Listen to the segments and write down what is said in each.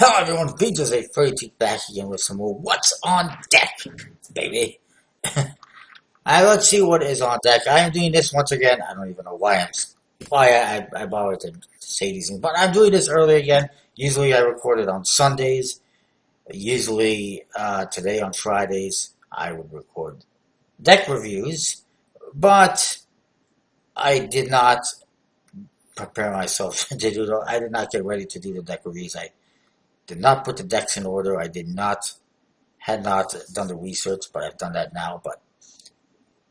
Hello everyone, Features a 32 back again with some more What's on Deck, baby. Let's see what is on deck. I am doing this once again. I don't even know why I borrowed to say these things, but I'm doing this early again. Usually I record it on Sundays. Usually today on Fridays I would record deck reviews, but I did not prepare myself to do that. I did not get ready to do the deck reviews. I did not put the decks in order. Had not done the research, but I've done that now. But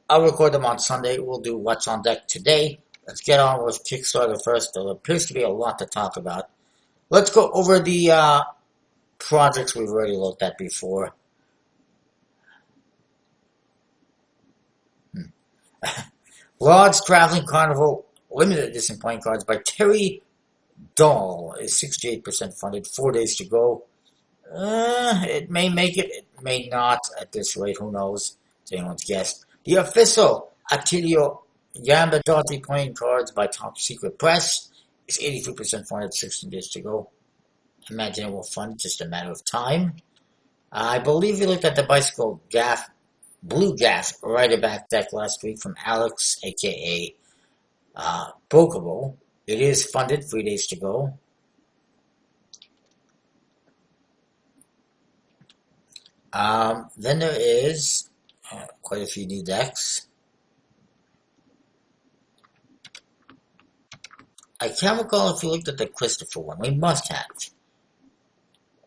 I'll record them on Sunday. We'll do what's on deck today. Let's get on with Kickstarter first. There appears to be a lot to talk about. Let's go over the projects we've already looked at before. Lord's Traveling Carnival Limited Edition Playing Cards by Terry Dahl is 68% funded. 4 days to go. It may make it. It may not at this rate. Who knows? It's anyone's guess. The official Attilio Gambardati Playing Cards by Top Secret Press is 83% funded. 16 days to go. I imagine it will fund. Just a matter of time. I believe we looked at the Bicycle Blue Gaff Riderback deck last week from Alex, aka Pokeball. It is funded, 3 days to go. Then there is quite a few new decks. I can't recall if you looked at the Christopher one. We must have.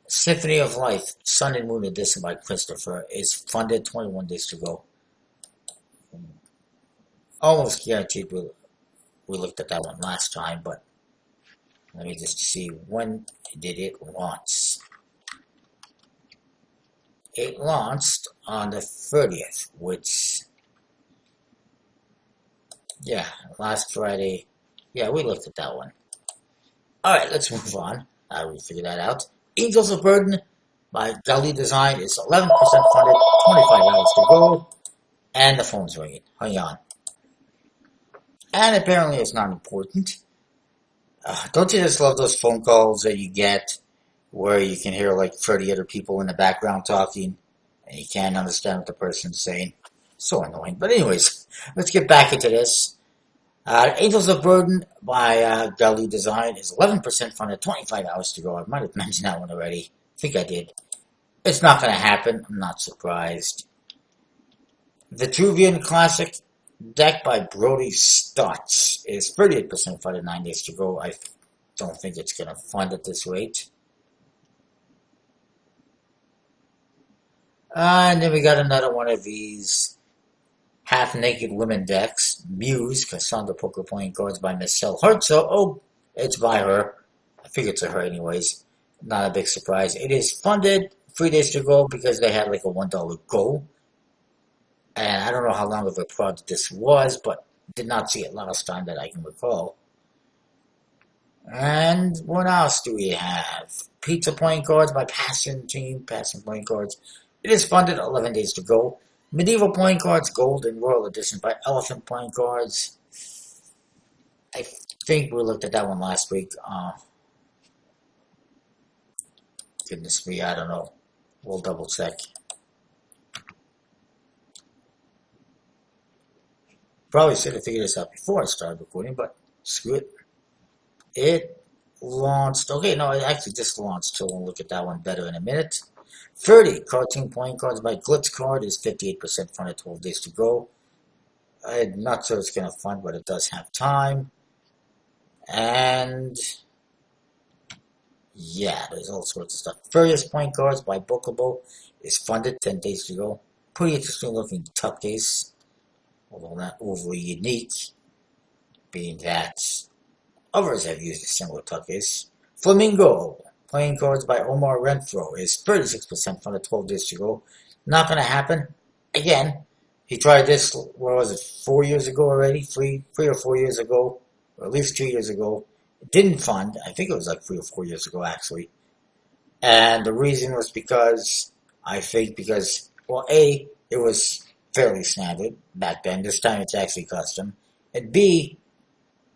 Symphony of Life, Sun and Moon Edition by Christopher is funded, 21 days to go. Almost guaranteed we looked at that one last time, but let me just see, when did it launch? It launched on the 30th, which, yeah, last Friday. Yeah, we looked at that one. Alright, let's move on. We figured that out. Angels of Burden by Gully Design is 11% funded, 25 hours to go, and the phone's ringing. Hang on. And apparently it's not important. Don't you just love those phone calls that you get where you can hear like 30 other people in the background talking and you can't understand what the person's saying? So annoying. But anyways, let's get back into this. Angels of Burden by Gully Design is 11% funded, 25 hours to go. I might have mentioned that one already. I think I did. It's not going to happen. I'm not surprised. Vitruvian Classic deck by Brody Stotts is 38% funded, 9 days to go. I don't think it's going to fund at this rate. And then we got another one of these half-naked women decks. Muse, Cassandra Poker Playing Cards by Michelle Herzog. Oh, it's by her. I figured it's her anyways. Not a big surprise. It is funded, 3 days to go, because they had like a $1 goal. And I don't know how long of a project this was, but did not see it last time that I can recall. And what else do we have? Pizza Playing Cards by Passion Playing Cards. It is funded, 11 days to go. Medieval Playing Cards Gold and Royal Edition by Elephant Playing Cards. I think we looked at that one last week. Goodness me, I don't know. We'll double check. Probably should have figured this out before I started recording, but screw it. It launched. Okay, no, it actually just launched, so we'll look at that one better in a minute. 30 Cartoon Playing Cards by Glitz Card is 58% funded, 12 days to go. I'm not sure it's going to fund, but it does have time. And yeah, there's all sorts of stuff. Furious Playing Cards by Bookable is funded, 10 days to go. Pretty interesting looking tuck case, although not overly unique, being that others have used a similar tuck case. Flamingo Playing Cards by Omar Renfro is 36% funded, 12 days to go. Not going to happen. Again, he tried this, what was it, 4 years ago already? Three or 4 years ago, or at least 2 years ago. It didn't fund. I think it was like 3 or 4 years ago, actually. And the reason was because, well, A, it was fairly standard back then. This time it's actually custom. And B,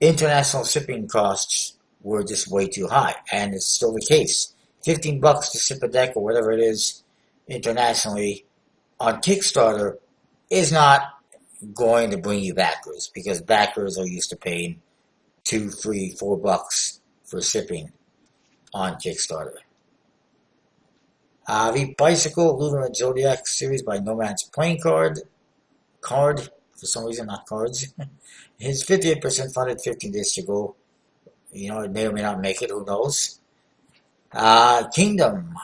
international shipping costs were just way too high, and it's still the case. $15 to ship a deck or whatever it is internationally on Kickstarter is not going to bring you backers because backers are used to paying $2, $3, $4 for shipping on Kickstarter. The Bicycle Lunar and Zodiac series by No Man's Playing Card, for some reason, not cards. His 58% funded, 15 days to go. You know, it may or may not make it, who knows. Kingdom,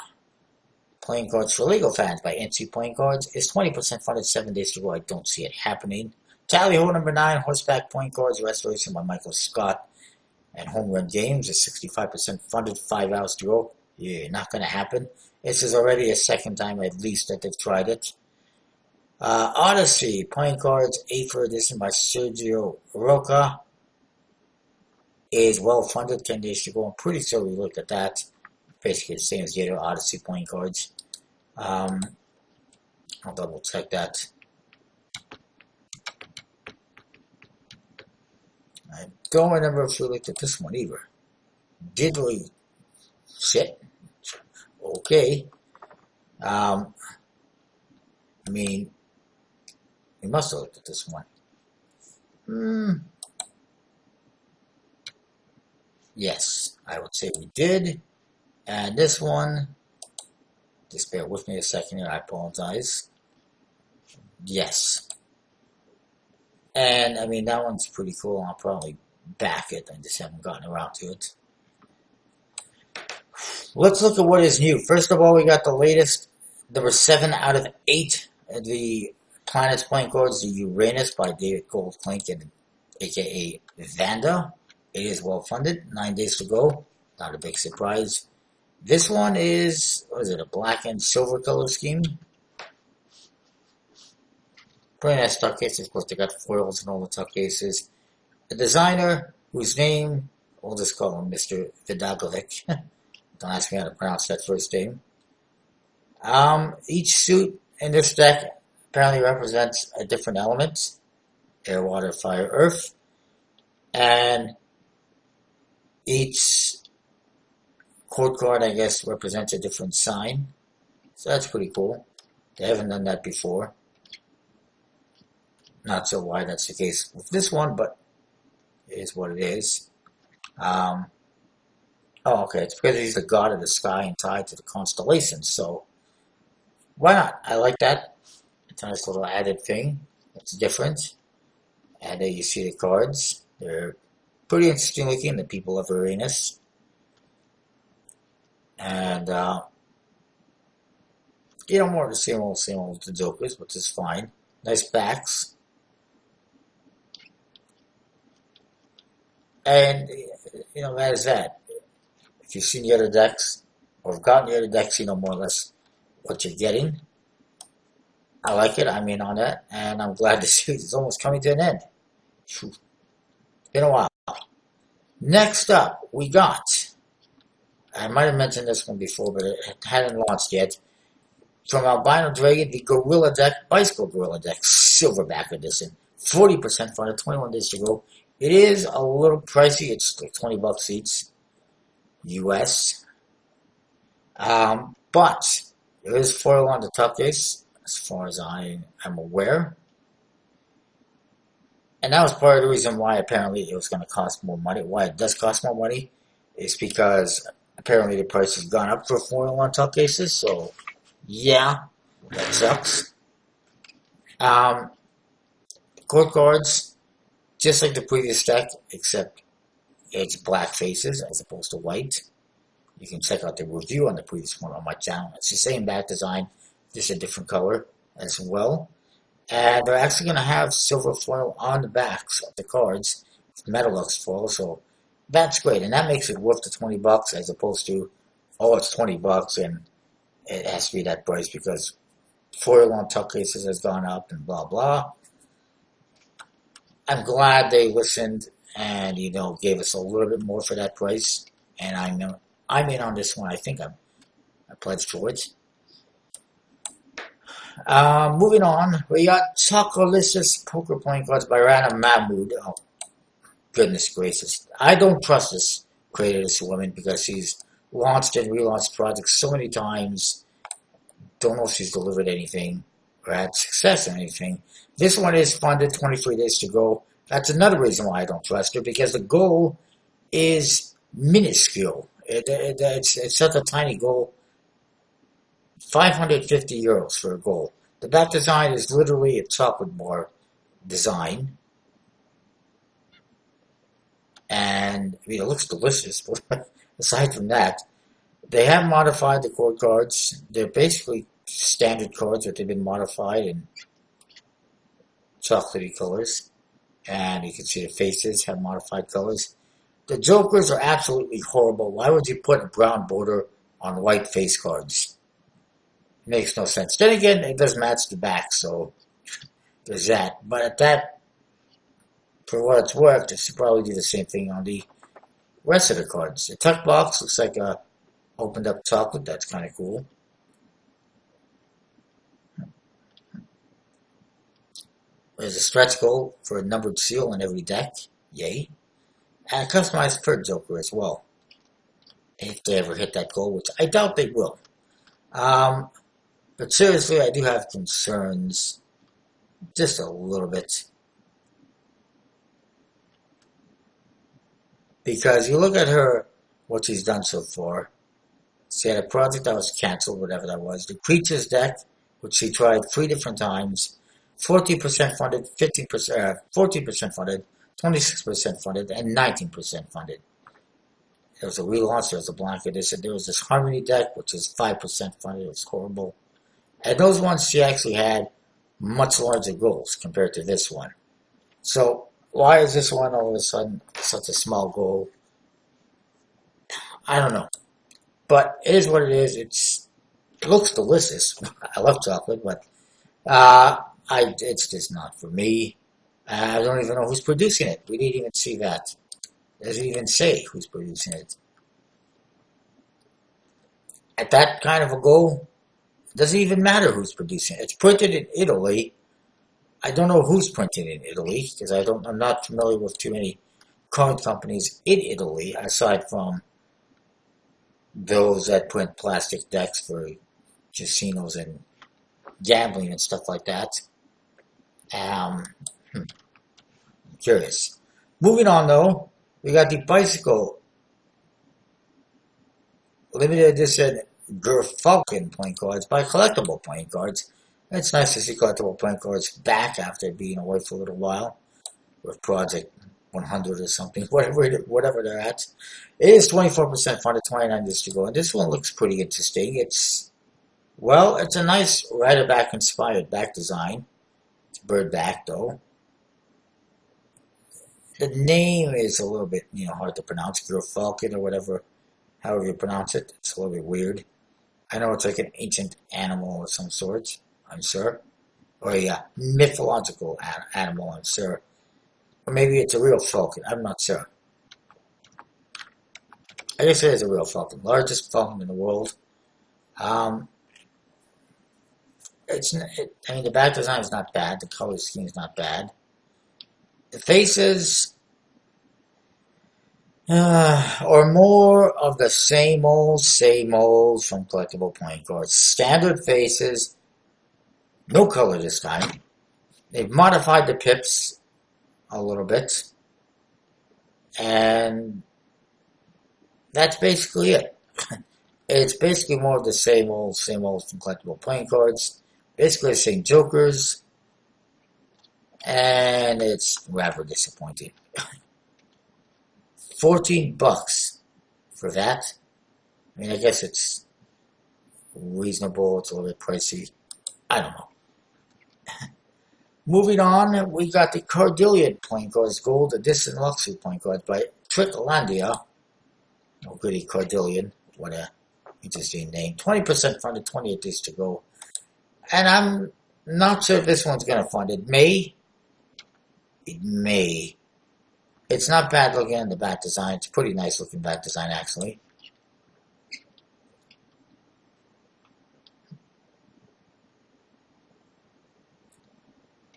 Playing Cards for Lego Fans by NC Playing Cards is 20% funded, 7 days to go. I don't see it happening. Tally Ho number 9, Horseback Playing Cards Restoration by Michael Scott and Home Run Games is 65% funded, 5 hours to go. Yeah, not going to happen. This is already a second time at least that they've tried it. Odyssey, Playing Cards, 8th edition by Sergio Roca is well funded, 10 days to go. I'm pretty sure we looked at that. Basically the same as the other Odyssey Playing Cards. I'll double check that. I don't remember if we looked at this one either. Did we? Shit. Okay. I mean, we must have looked at this one. Yes, I would say we did. And this one, just bear with me a second here, I apologize. Yes. And, I mean, that one's pretty cool. I'll probably back it. I just haven't gotten around to it. Let's look at what is new. First of all, we got the latest. There were 7 out of 8 of the Planets Playing Cards, the Uranus by David Goldklink and aka Vanda. It is well funded, 9 days to go. Not a big surprise. This one is, what is it, a black and silver color scheme? Pretty nice tuck cases. Of course, they got foils and all the tuck cases. The designer, whose name, we'll just call him Mr. Vidagovic. Don't ask me how to pronounce that first name. Each suit in this deck apparently represents a different element. Air, water, fire, earth. And each code card, I guess, represents a different sign. So that's pretty cool. They haven't done that before. Not so why that's the case with this one, but it is what it is. Oh, okay. It's because he's the god of the sky and tied to the constellations. So why not? I like that. It's a nice little added thing. It's different. And there you see the cards. They're pretty interesting looking. The people of Uranus. And, you know, more of the same old with the Jokers, which is fine. Nice backs. And, you know, that is that. If you've seen the other decks, or have gotten the other decks, you know more or less what you're getting. I like it. I'm in on that. And I'm glad the series is almost coming to an end. It's been a while. Next up, we got, I might have mentioned this one before, but it hadn't launched yet. From Albino Dragon, the Gorilla Deck, Bicycle Gorilla Deck, Silverback Edition. 40% funded, 21 days to go. It is a little pricey. It's like $20 each, US. But there is foil on the top case, as far as I am aware. And that was part of the reason why apparently it was going to cost more money. Why it does cost more money is because apparently the price has gone up for foil on top cases. So, yeah, that sucks. Court cards, just like the previous deck, except it's black faces as opposed to white. You can check out the review on the previous one on my channel. It's the same back design, just a different color as well. And they're actually going to have silver foil on the backs of the cards, Metalux foil, so that's great. And that makes it worth the $20 as opposed to, oh, it's $20 and it has to be that price because foil on tuck cases has gone up and blah, blah. I'm glad they listened and, you know, gave us a little bit more for that price. And I'm in on this one. I think I pledged for it. Moving on, we got Chocolicious Poker Playing Cards by Rana Mahmood. Oh, goodness gracious. I don't trust this creator, this woman, because she's launched and relaunched projects so many times. Don't know if she's delivered anything or had success in anything. This one is funded, 23 days to go. That's another reason why I don't trust her, because the goal is minuscule. It's such a tiny goal. 550 euros for a goal. The back design is literally a chocolate bar design. And, I mean, it looks delicious, but aside from that, they have modified the chord cards. They're basically standard cards, but they've been modified in chocolatey colors. And you can see the faces have modified colors. The jokers are absolutely horrible. Why would you put a brown border on white face cards? It makes no sense. Then again, it does match the back, so there's that. But at that, for what it's worth, it should probably do the same thing on the rest of the cards. The tuck box looks like a opened up chocolate. That's kind of cool. There's a stretch goal for a numbered seal in every deck. Yay. And a customized per joker as well. If they ever hit that goal, which I doubt they will. But seriously, I do have concerns. Just a little bit. Because you look at her, what she's done so far. She had a project that was canceled, whatever that was. The Creatures deck, which she tried 3 different times. 14% funded, 15%, 14% funded, 26% funded, and 19% funded. There was a relaunch, there was a blank edition. There was this Harmony deck, which is 5% funded. It was horrible. And those ones, she actually had much larger goals compared to this one. So, why is this one all of a sudden such a small goal? I don't know. But it is what it is. It looks delicious. I love chocolate, but it's just not for me. I don't even know who's producing it. We didn't even see that. It doesn't even say who's producing it. At that kind of a goal, it doesn't even matter who's producing it. It's printed in Italy. I don't know who's printing in Italy, because I'm not familiar with too many card companies in Italy, aside from those that print plastic decks for casinos and gambling and stuff like that. Curious. Moving on, though, we got the Bicycle limited edition Gerfalcon playing cards by Collectible Playing Cards. It's nice to see Collectible Playing Cards back after being away for a little while with Project 100 or something, whatever they're at. It is 24% funded, 29 days to go, and this one looks pretty interesting. It's a nice Rider-back inspired back design. It's bird back, though. The name is a little bit, hard to pronounce. Gerfalcon or whatever, however you pronounce it. It's a little bit weird. I know it's like an ancient animal of some sort, I'm sure. Or a mythological animal, I'm sure. Or maybe it's a real falcon. I'm not sure. I guess it is a real falcon. Largest falcon in the world. The back design is not bad. The color scheme is not bad. The faces are more of the same old from Collectible Playing Cards. Standard faces. No color this time. They've modified the pips a little bit. And that's basically it. It's basically more of the same old from Collectible Playing Cards. Basically the same jokers. And it's rather disappointing. $14 for that. I mean, I guess it's reasonable. It's a little bit pricey. I don't know. Moving on, we got the Cardillion Playing Cards Gold Edition Luxury Playing Cards by Tricklandia. Oh, goody, Cardillion. What a interesting name. 20% funded, 28 days to go. And I'm not sure if this one's going to fund. It may. It's not bad looking in the back design. It's a pretty nice looking back design, actually.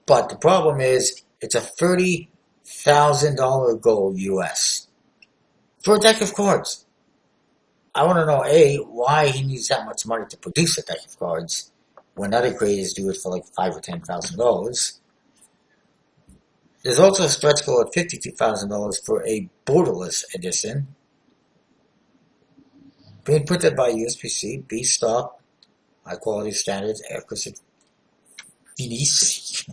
But the problem is, it's a $30,000 goal US for a deck of cards. I want to know, A, why he needs that much money to produce a deck of cards when other creators do it for like $5,000 or $10,000. There's also a stretch goal of $52,000 for a borderless edition, being printed by USPC, B stock, high quality standards, air cushion finis,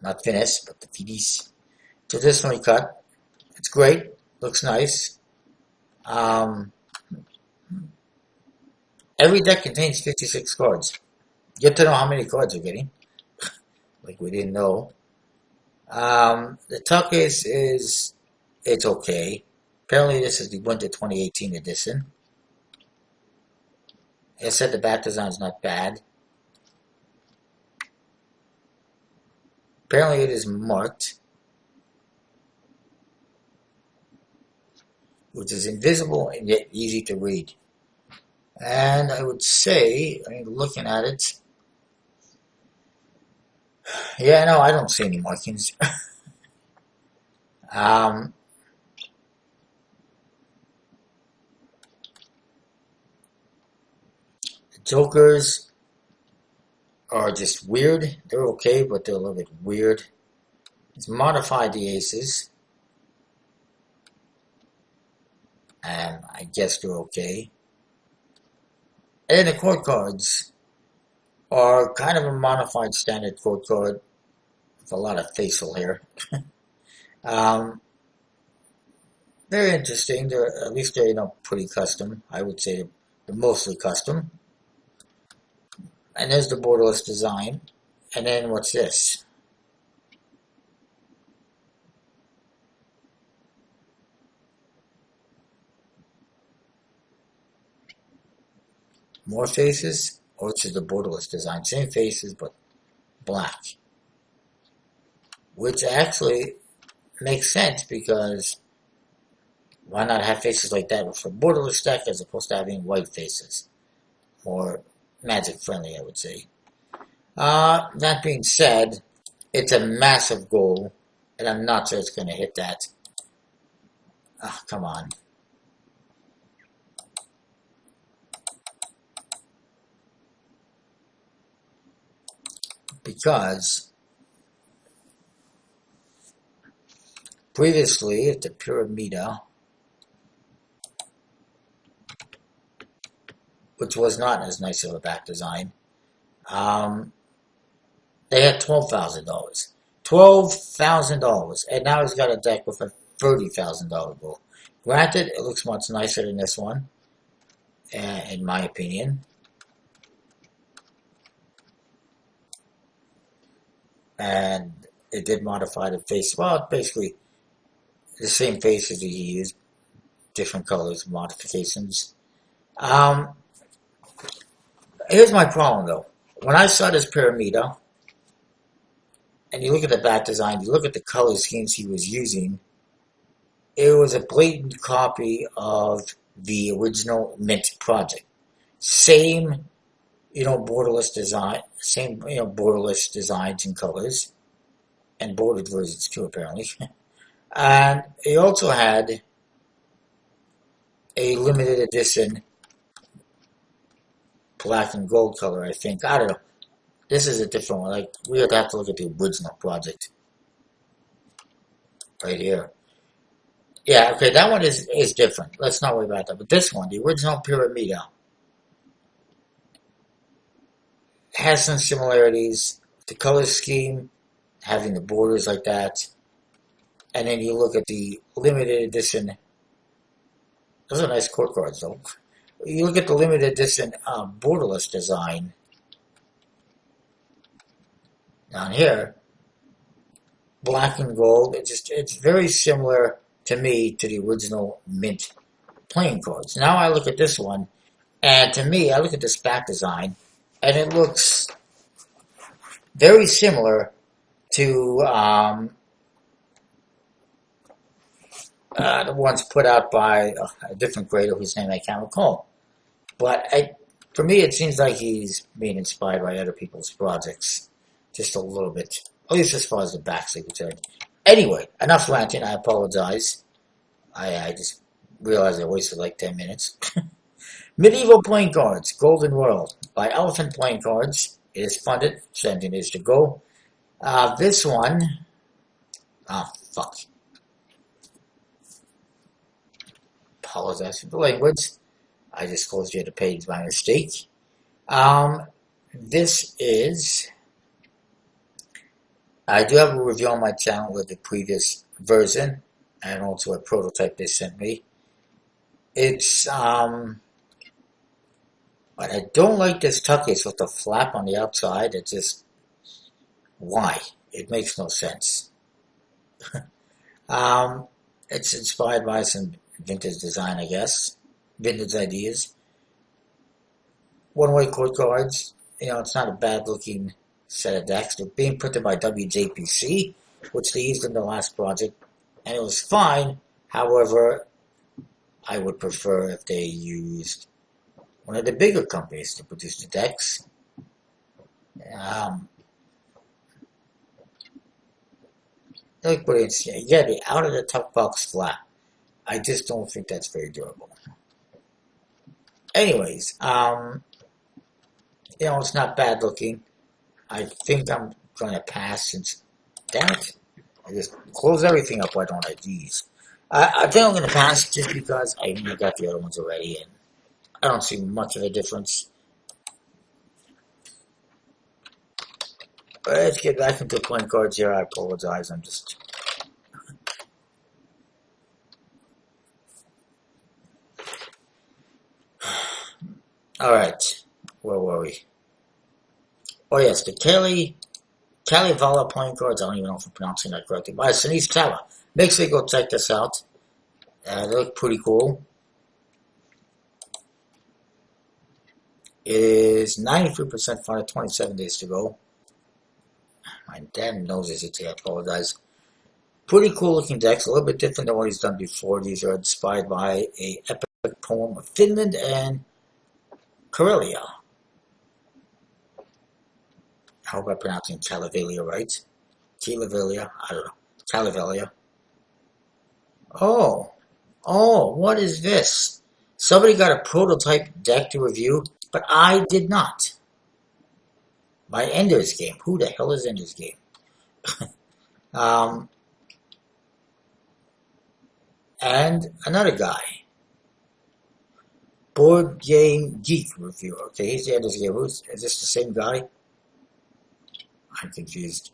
not finished, but the finis. Traditionally cut. It's great, looks nice. Um, every deck contains 56 cards. Get to know how many cards you're getting. Like we didn't know. The tuck is it's okay. Apparently this is the winter 2018 edition. It said the back design is not bad. Apparently it is marked, which is invisible and yet easy to read. And I would say, I mean, looking at it, yeah, no, I don't see any markings. um, the Jokers are just weird. They're okay, but they're a little bit weird. It's modified the aces. And I guess they're okay. And the court cards are kind of a modified standard court card with a lot of facial hair. um, they're interesting. They're at least they're pretty custom. I would say they're mostly custom. And there's the borderless design. And then what's this? More faces, or it's just the borderless design. Same faces, but black. Which actually makes sense because why not have faces like that for borderless deck as opposed to having white faces? More magic friendly, I would say. That being said, it's a massive goal, and I'm not sure it's going to hit that. Oh, come on. Because previously at the Pyramida, which was not as nice of a back design, they had $12,000. $12,000. And now he's got a deck with a $30,000 goal. Granted, it looks much nicer than this one, in my opinion. And it did modify the face. Well, basically the same faces that he used, different colors, modifications. Here's my problem though. When I saw this Pyramida, and you look at the back design, you look at the color schemes he was using, it was a blatant copy of the original Mint project. Same, borderless design, same, borderless designs and colors, and bordered versions too, apparently. And he also had a limited edition black and gold color, I think. I don't know. This is a different one. Like, we would have to look at the original project. Right here. Yeah, okay, that one is different. Let's not worry about that. But this one, the original Pyramida, has some similarities. The color scheme, having the borders like that. And then you look at the limited edition. Those are nice court cards, though. You look at the limited edition borderless design down here, black and gold. It's very similar to me to the original Mint playing cards. Now I look at this one, and to me, I look at this back design, and it looks very similar to the ones put out by a different creator whose name I can't recall. But for me, it seems like he's being inspired by other people's projects just a little bit, at least as far as the backs are concerned. Anyway, enough ranting. I apologize. I just realized I wasted like 10 minutes. Medieval Playing Cards, Golden World by Elephant Playing Cards. It is funded, 17 days to go. This one, fuck. Apologize for the language. I just closed the other page by mistake. This is, I do have a review on my channel with the previous version and also a prototype they sent me. It's, but I don't like this tuck case with the flap on the outside. It just, why? It makes no sense. It's inspired by some vintage design, I guess. Vintage ideas. One-way code cards. You know, it's not a bad-looking set of decks. They're being printed by WJPC, which they used in the last project, and it was fine. However, I would prefer if they used one of the bigger companies to produce the decks. Look what it's, yeah, the out of the tuck box flap. I just don't think that's very durable. Anyways, you know, it's not bad looking. I think I'm going to pass since, damn it, I just close everything up. Why don't I these? I think I'm going to pass just because I got the other ones already and I don't see much of a difference. But let's get back into playing cards here. I apologize. I'm just... Alright. Where were we? Oh yes, the Kalevala playing cards. I don't even know if I'm pronouncing that correctly. By Sinise Kala. Make sure you go check this out. They look pretty cool. It is 93% funded, 27 days to go. My damn nose is itchy, I apologize. Pretty cool looking decks, a little bit different than what he's done before. These are inspired by an epic poem of Finland and Karelia. I hope I'm pronouncing Kalevalia right. Kalevalia, I don't know. Kalevalia. Oh, what is this? Somebody got a prototype deck to review, but I did not. By Ender's Game. Who the hell is Ender's Game? And another guy. Board Game Geek review. Okay, he's the Ender's Game. Is this the same guy? I'm confused.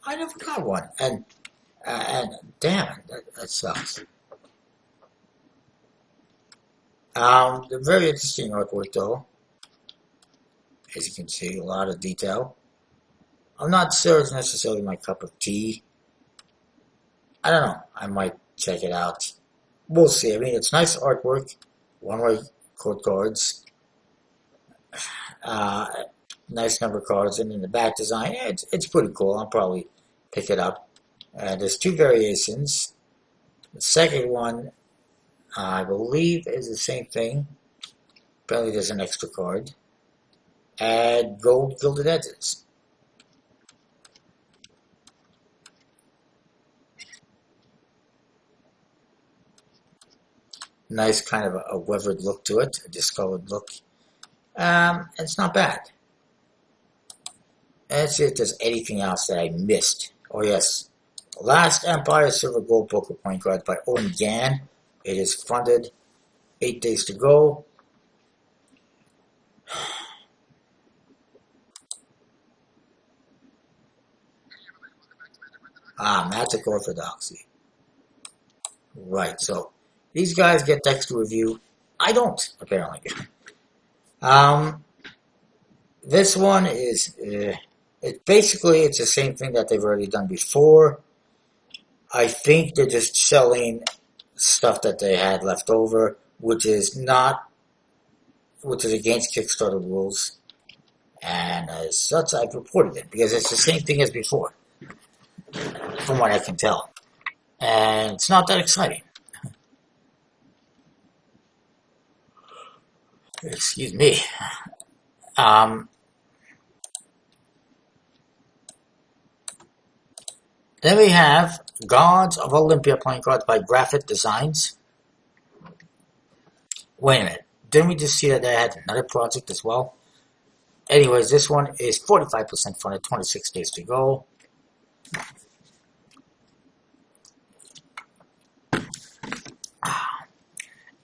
I never got one. And damn it, that sucks. They're very interesting artwork though. As you can see, a lot of detail. I'm not sure it's necessarily my cup of tea. I don't know. I might check it out. We'll see. I mean, it's nice artwork. One-way code cards. Nice number of cards. And in the back design, yeah, it's pretty cool. I'll probably pick it up. There's two variations. The second one, I believe, is the same thing. Apparently there's an extra card. Add gold gilded edges. Nice kind of a weathered look to it, a discolored look. It's not bad. Let's see if there's anything else that I missed. Oh yes, Last Empire Silver Gold Poker Point Cards by Owen Gann. It is funded. 8 days to go. Magic Orthodoxy. Right, so these guys get decks to review. I don't, apparently. This one is, it's the same thing that they've already done before. I think they're just selling stuff that they had left over, which is against Kickstarter rules. And as such, I've reported it, because it's the same thing as before, from what I can tell. And it's not that exciting. Excuse me. Then we have Gods of Olympia playing cards by Graphic Designs. Wait a minute. Didn't we just see that they had another project as well? Anyways, this one is 45% funded, 26 days to go.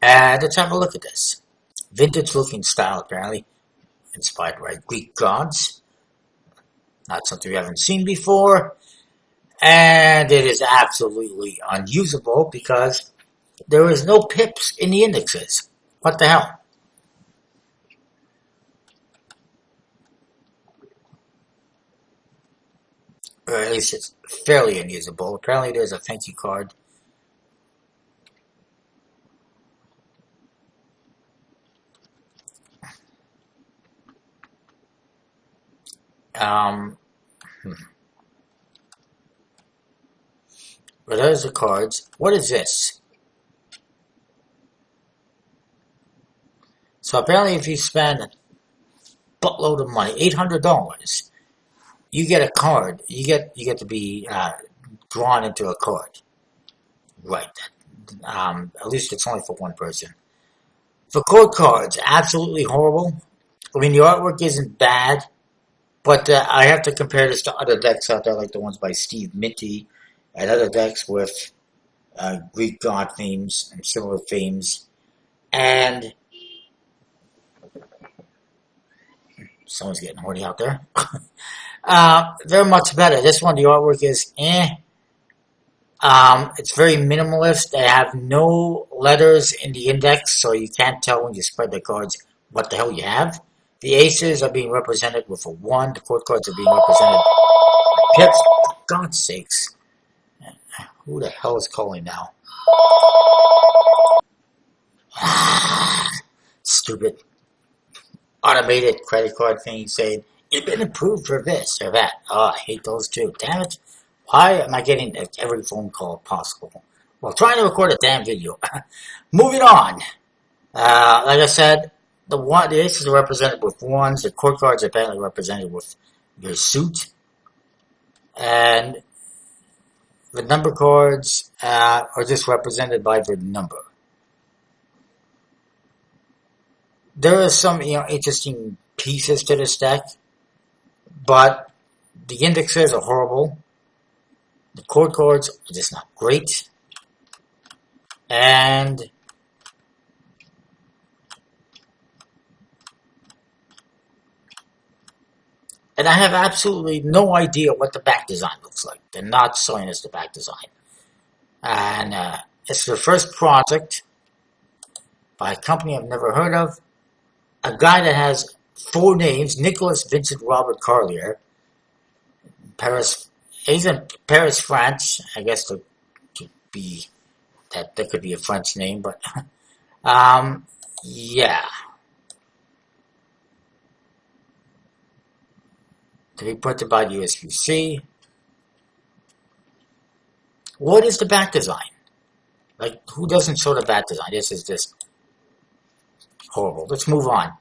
And let's have a look at this. Vintage looking style, apparently. Inspired by Greek gods. Not something we haven't seen before. And it is absolutely unusable because there is no pips in the indexes. What the hell? Or at least it's fairly unusable. Apparently there's a thank you card. Um, but there's the cards. What is this? So apparently if you spend a buttload of money, $800, you get a card. You get to be drawn into a card. Right. At least it's only for one person. For code cards, absolutely horrible. I mean, the artwork isn't bad, but I have to compare this to other decks out there, like the ones by Steve Minty, and other decks with Greek god themes and similar themes. And someone's getting horny out there. They're much better. This one, the artwork is eh. It's very minimalist. They have no letters in the index, so you can't tell when you spread the cards what the hell you have. The aces are being represented with a 1. The court cards are being represented with pips. For God's sakes. Who the hell is calling now? Stupid automated credit card thing saying, you've been approved for this or that. Oh, I hate those too. Damn it. Why am I getting every phone call possible? Well, trying to record a damn video. Moving on. Like I said, the aces are represented with 1s. The court cards are apparently represented with your suit. And the number cards are just represented by the number. There are some interesting pieces to this deck, but the indexes are horrible. The chord cards are just not great. And I have absolutely no idea what the back design looks like. They're not showing us the back design. And it's their first project by a company I've never heard of. A guy that has 4 names, Nicholas Vincent Robert Carlier. Paris, he's in Paris, France. I guess to be that could be a French name, but yeah. To be printed by the USPC. What is the back design? Like, who doesn't show the back design? This is just horrible. Let's move on.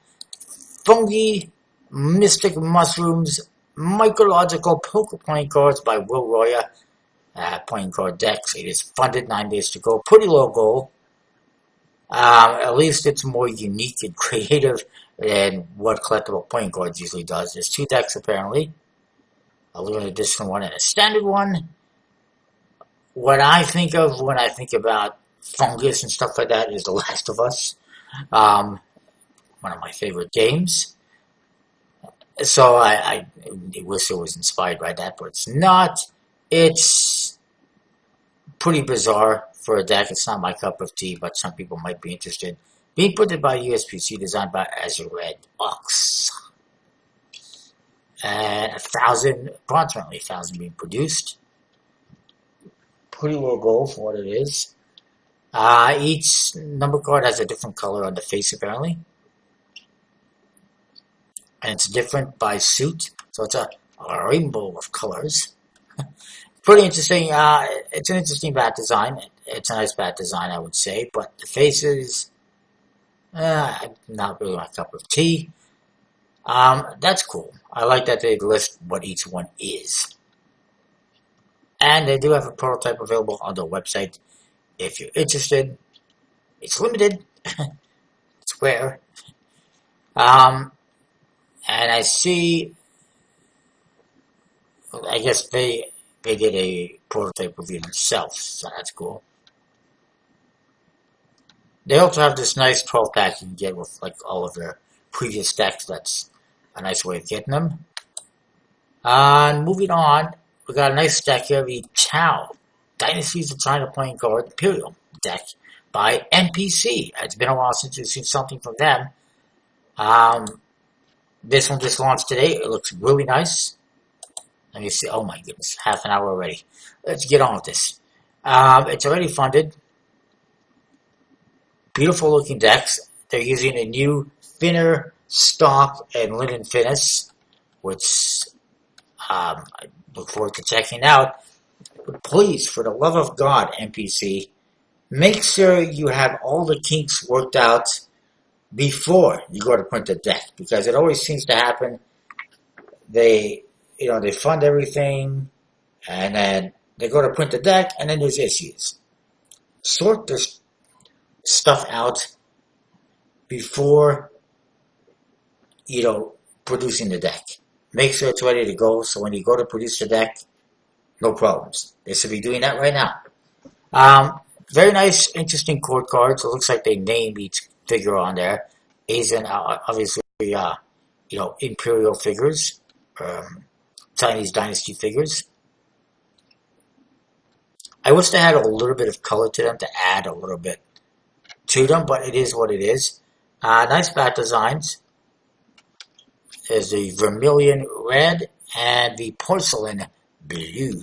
Fungi, Mystic Mushrooms, Mycological Poker Playing Cards by Will Roya. Playing card decks. It is funded, 9 days to go. Pretty low goal. At least it's more unique and creative than what collectible playing cards usually does. There's 2 decks apparently. A limited edition one and a standard one. What I think of when I think about fungus and stuff like that is The Last of Us. One of my favorite games. So I wish it was inspired by that, but it's not. It's pretty bizarre for a deck. It's not my cup of tea, but some people might be interested. Being printed by USPC, designed by Azure Red Ox. And approximately 1,000 being produced. Pretty low goal for what it is. Each number card has a different color on the face, apparently. And it's different by suit. So it's a rainbow of colors. Pretty interesting. It's an interesting bat design. It's a nice bat design, I would say. But the faces, not really my cup of tea. That's cool. I like that they list what each one is. And they do have a prototype available on their website if you're interested. It's limited. square. And I see, I guess they did a prototype review themselves, so that's cool. They also have this nice 12 pack you can get with like all of their previous decks. That's a nice way of getting them. And moving on, we got a nice deck here, the Tau Dynasties of China Playing Card Imperial deck by NPC. It's been a while since we've seen something from them. This one just launched today. It looks really nice. Let me see. Oh my goodness, half an hour already. Let's get on with this. It's already funded. Beautiful looking decks. They're using a new thinner stock and linen finish, which I look forward to checking out. But please, for the love of God, NPC, make sure you have all the kinks worked out before you go to print the deck, because it always seems to happen. They fund everything, and then they go to print the deck, and then there's issues. Sort this stuff out before, producing the deck. Make sure it's ready to go, so when you go to produce the deck, no problems. They should be doing that right now. Very nice, interesting chord cards. It looks like they named each figure on there. Asian, obviously, imperial figures, Chinese dynasty figures. I wish they had a little bit of color to them to add a little bit to them, but it is what it is. Nice back designs. There's the vermilion red and the porcelain blue.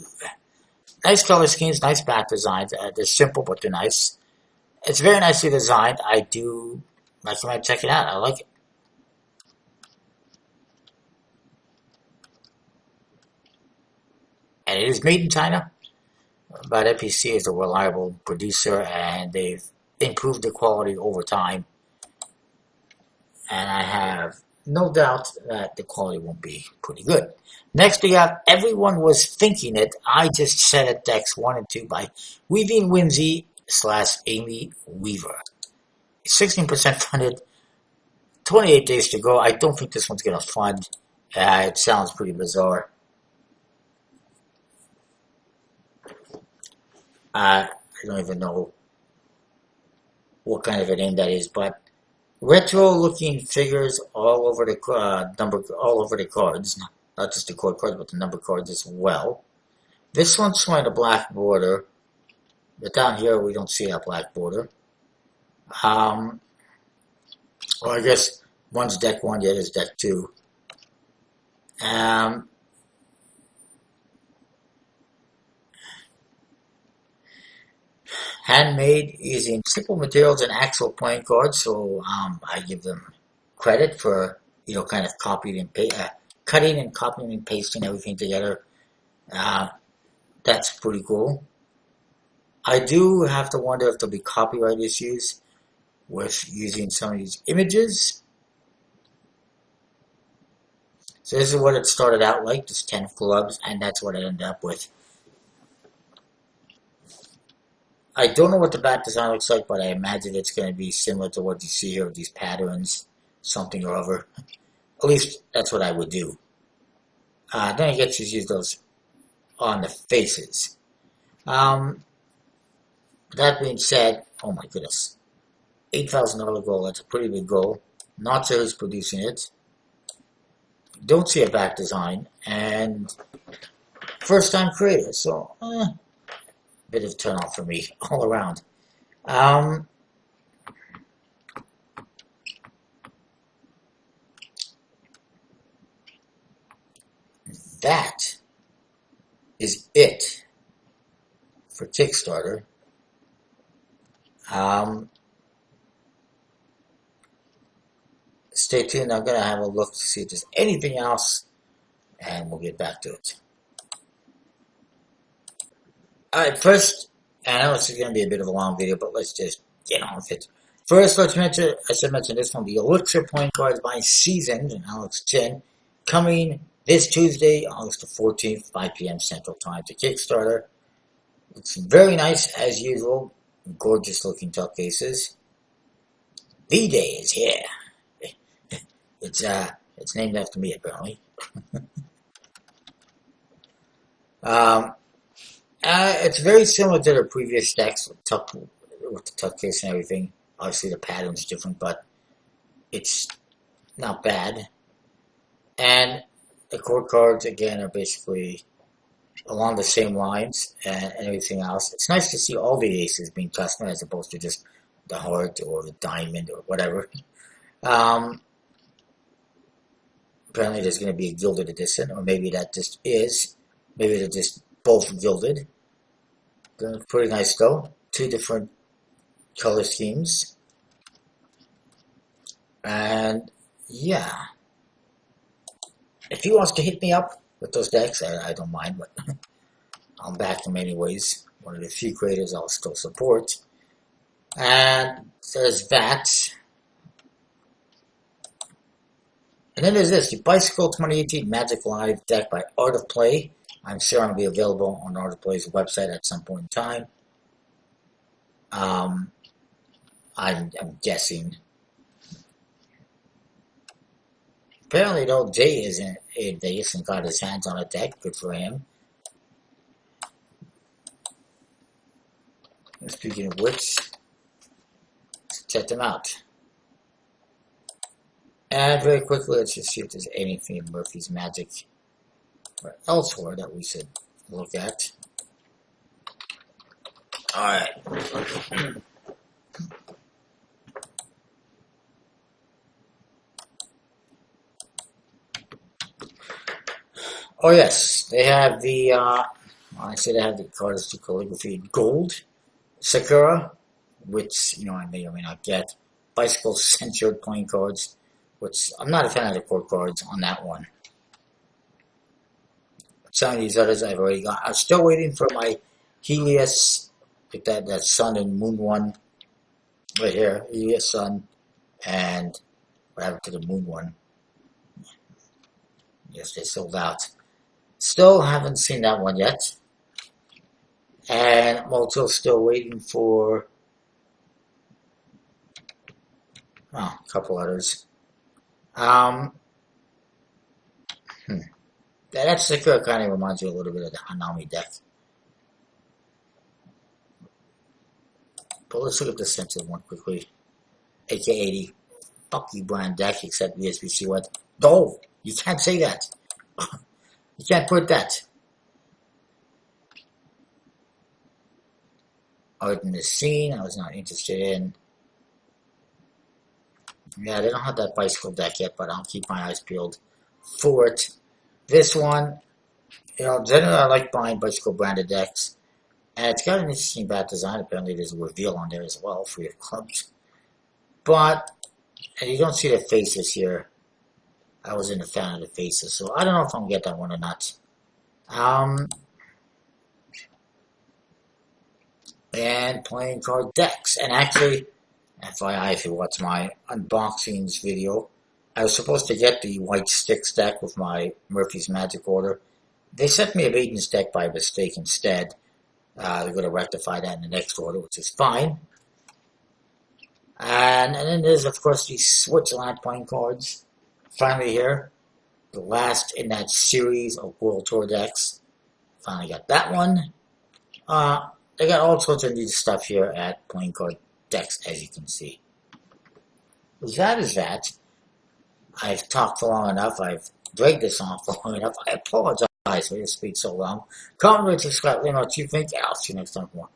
Nice color schemes, nice back designs. They're simple, but they're nice. It's very nicely designed. I do recommend checking it out. I like it. And it is made in China, but NPC is a reliable producer, and they've improved the quality over time. And I have no doubt that the quality won't be pretty good. Next we have Everyone Was Thinking It, I Just Said It, decks 1 and 2 by Weaving Whimsy / Amy Weaver. 16% funded, 28 days to go. I don't think this one's going to fund. It sounds pretty bizarre. I don't even know what kind of a name that is, but retro-looking figures all over the cards, not just the chord cards, but the number cards as well. This one's showing a black border, but down here we don't see that black border. Or I guess one's deck 1, the other's deck 2. Handmade using simple materials and actual playing cards, so I give them credit for kind of cutting and copying and pasting everything together. That's pretty cool. I do have to wonder if there'll be copyright issues with using some of these images. So this is what it started out like, just 10 clubs, and that's what I ended up with. I don't know what the back design looks like, but I imagine it's going to be similar to what you see here with these patterns, something or other. At least that's what I would do. Then I get to use those on the faces. That being said, oh my goodness, $8,000 goal, that's a pretty big goal. Not sure who's producing it. Don't see a back design, and first time creator, so bit of turn off for me all around. That is it for Kickstarter. Stay tuned. I'm going to have a look to see if there's anything else, and we'll get back to it. Alright, first, I know this is going to be a bit of a long video, but let's just get on with it. First, let's mention, I should mention this one, the Elixir Playing Cards by Seasoned and Alex Chin, coming this Tuesday, August the 14th, 5 p.m. Central Time to Kickstarter. It's very nice, as usual. Gorgeous looking top cases. V-Day is here. It's named after me apparently. Um, it's very similar to the previous decks with the tuck case and everything. Obviously the pattern's different, but it's not bad. And the core cards again are basically along the same lines and everything else. It's nice to see all the aces being customized as opposed to just the heart or the diamond or whatever. Um, Apparently there's going to be a gilded edition, or maybe that just is. Maybe they're just both gilded. They're pretty nice though. Two different color schemes. And yeah. If he wants to hit me up with those decks, I don't mind, but I'll back them anyways. One of the few creators I'll still support. And there's that. And then there's this, the Bicycle 2018 Magic Live deck by Art of Play. I'm sure it'll be available on Art of Play's website at some point in time. I'm guessing. Apparently, though, Jay is in Vegas and got his hands on a deck. Good for him. Speaking of which, let's check them out. And very quickly, let's just see if there's anything in Murphy's Magic or elsewhere that we should look at. Alright. Oh yes, they have the, I said they have the cards to calligraphy in gold. Sakura, which, I may or may not get. Bicycle censored playing cards, which I'm not a fan of the core cards on that one. Some of these others I've already got. I'm still waiting for my Helios, like that sun and moon one right here. Helios, sun, and what happened to the moon one? Yes, they sold out. Still haven't seen that one yet. And I'm also still waiting for a couple others. That Sakura kind of reminds you a little bit of the Hanami deck. But let's look at the censored one quickly. AKA the fuck you brand deck, except the SBC went, no, you can't say that. You can't put that. Art in the Scene, I was not interested in. Yeah, they don't have that bicycle deck yet, but I'll keep my eyes peeled for it. This one, generally I like buying bicycle branded decks. And it's got an interesting bat design. Apparently there's a reveal on there as well, free of clubs. But, and you don't see the faces here. I wasn't a fan of the faces, so I don't know if I'm going to get that one or not. And playing card decks. And actually, FYI, if you watch my unboxings video, I was supposed to get the White Sticks deck with my Murphy's Magic order. They sent me a Maiden's deck by mistake instead. They're going to rectify that in the next order, which is fine. And then there's, of course, these Switzerland playing cards. Finally here, the last in that series of World Tour decks. Finally got that one. They got all sorts of neat stuff here at playing card decks, as you can see. That is that. I've talked for long enough. I've dragged this on for long enough. I apologize for this speech so long. Comment, rate, subscribe, let me know what you think. I'll see you next time for more